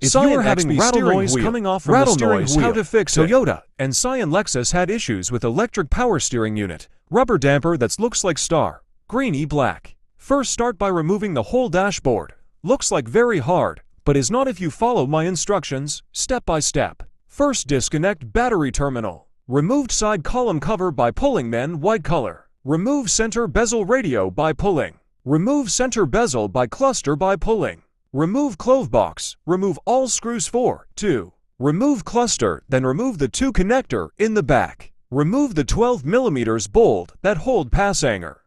If Scion you are having XB rattle steering noise wheel, coming off from rattle the steering noise, wheel, how to fix it. Toyota and Scion Lexus had issues with electric power steering unit, rubber damper that looks like star, greeny black. First start by removing the whole dashboard. Looks like very hard, but is not if you follow my instructions, step by step. First disconnect battery terminal. Removed side column cover by Puling men white color. Remove center bezel radio by Puling. Remove center bezel by cluster by Puling. Remove clove box. Remove all screws 4, 2. Remove cluster, then remove the 2 connector in the back. Remove the 12mm bolt that hold passanger.